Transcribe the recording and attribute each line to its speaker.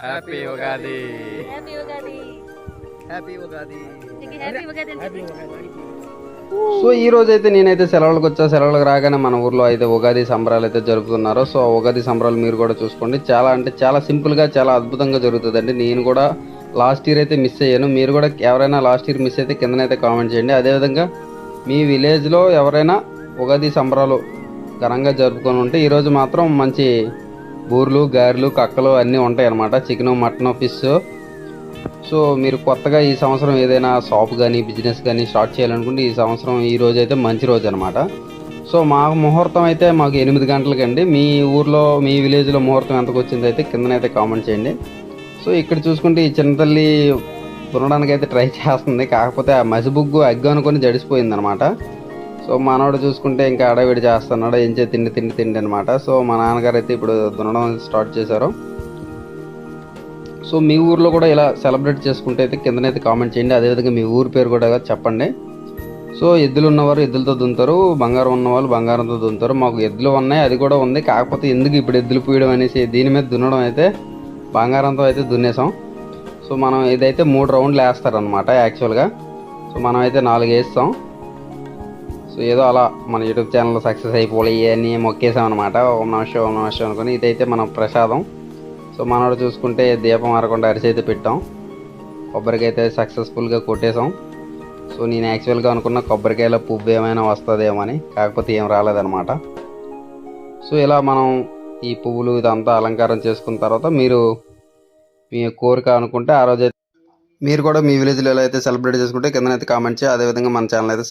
Speaker 1: Happy Ugadi.
Speaker 2: Happy Ugadi.
Speaker 3: Happy Ugadi.
Speaker 2: Happy Ugadi అని చెప్పు.
Speaker 1: So ఈ రోజు అయితే నేనైతే సెలవులకు వచ్చా. సెలవులకు రాగానే మన ఊర్లో అయితే ఉగాది సంబరాలు అయితే జరుపుతున్నారు. సో ఉగాది సంబరాలు మీరు కూడా చూసుకోండి. చాలా అంటే చాలా సింపుల్గా చాలా అద్భుతంగా జరుగుతుందండి. నేను కూడా లాస్ట్ ఇయర్ అయితే మిస్ అయ్యాను. మీరు కూడా ఎవరైనా లాస్ట్ ఇయర్ మిస్ అయితే కిందనైతే కామెంట్ చేయండి. అదేవిధంగా మీ విలేజ్లో ఎవరైనా ఉగాది సంబరాలు ఘనంగా జరుపుకొని ఉంటే ఈరోజు మాత్రం మంచి బూర్లు గారెలు కక్కలు అన్నీ ఉంటాయి అన్నమాట. Chicken mutton fish. సో మీరు కొత్తగా ఈ సంవత్సరం ఏదైనా షాప్ కానీ బిజినెస్ కానీ స్టార్ట్ చేయాలనుకుంటే ఈ సంవత్సరం ఈ రోజు అయితే మంచి రోజు అనమాట. సో మా ముహూర్తం అయితే మాకు 8 గంటలకండి. మీ ఊర్లో మీ విలేజ్లో ముహూర్తం ఎంతకు వచ్చింది అయితే కిందనైతే కామెంట్ చేయండి. సో ఇక్కడ చూసుకుంటే ఈ చిన్నతల్లి దున్నడానికి అయితే ట్రై చేస్తుంది. కాకపోతే ఆ మసిబుగ్గు అగ్గు అనుకొని జడిసిపోయింది అనమాట. సో మనవాడు చూసుకుంటే ఇంకా అడవిడి చేస్తున్నాడు. ఏం చేసి తిండి తిండి తిండి అనమాట. సో మా నాన్నగారు అయితే ఇప్పుడు దున్నడం స్టార్ట్ చేశారు. సో మీ ఊర్లో కూడా ఇలా సెలబ్రేట్ చేసుకుంటే అయితే కిందనైతే కామెంట్ చేయండి. అదేవిధంగా మీ ఊరి పేరు కూడా చెప్పండి. సో ఎద్దులు ఉన్నవారు ఎద్దులతో దున్నుతారు, బంగారం ఉన్నవాళ్ళు బంగారంతో దున్నుతారు. మాకు ఎద్దులు ఉన్నాయి, అది కూడా ఉంది. కాకపోతే ఎందుకు ఇప్పుడు ఎద్దులు పూయడం అనేసి దీని మీద దున్నడం అయితే బంగారంతో అయితే దున్నేసాం. సో మనం ఇదైతే 3 రౌండ్లు వేస్తారనమాట యాక్చువల్గా. సో మనం అయితే 4 వేస్తాం. సో ఏదో అలా మన యూట్యూబ్ ఛానల్లో సక్సెస్ అయిపోవాలి ఇవన్నీ మొక్కేసాం అనమాట. ఓం నమః శివాయ అనుకుని ఇదైతే మన ప్రసాదం. సో మనోడు చూసుకుంటే దీపం ఆరకుండా అరిసి అయితే పెట్టాం. కొబ్బరికాయ అయితే సక్సెస్ఫుల్గా కొట్టేసాం. సో నేను యాక్చువల్గా అనుకున్న కొబ్బరికాయలో పువ్వు ఏమైనా వస్తుందేమో అని, కాకపోతే ఏం రాలేదన్నమాట. సో ఇలా మనం ఈ పువ్వులు ఇదంతా అలంకారం చేసుకున్న తర్వాత మీరు మీ కోరిక అనుకుంటే ఆ రోజు మీరు కూడా మీ విలేజ్లో ఎలా అయితే సెలబ్రేట్ చేసుకుంటే కిందనైతే కామెంట్ చేయి. అదేవిధంగా మన ఛానల్ అయితే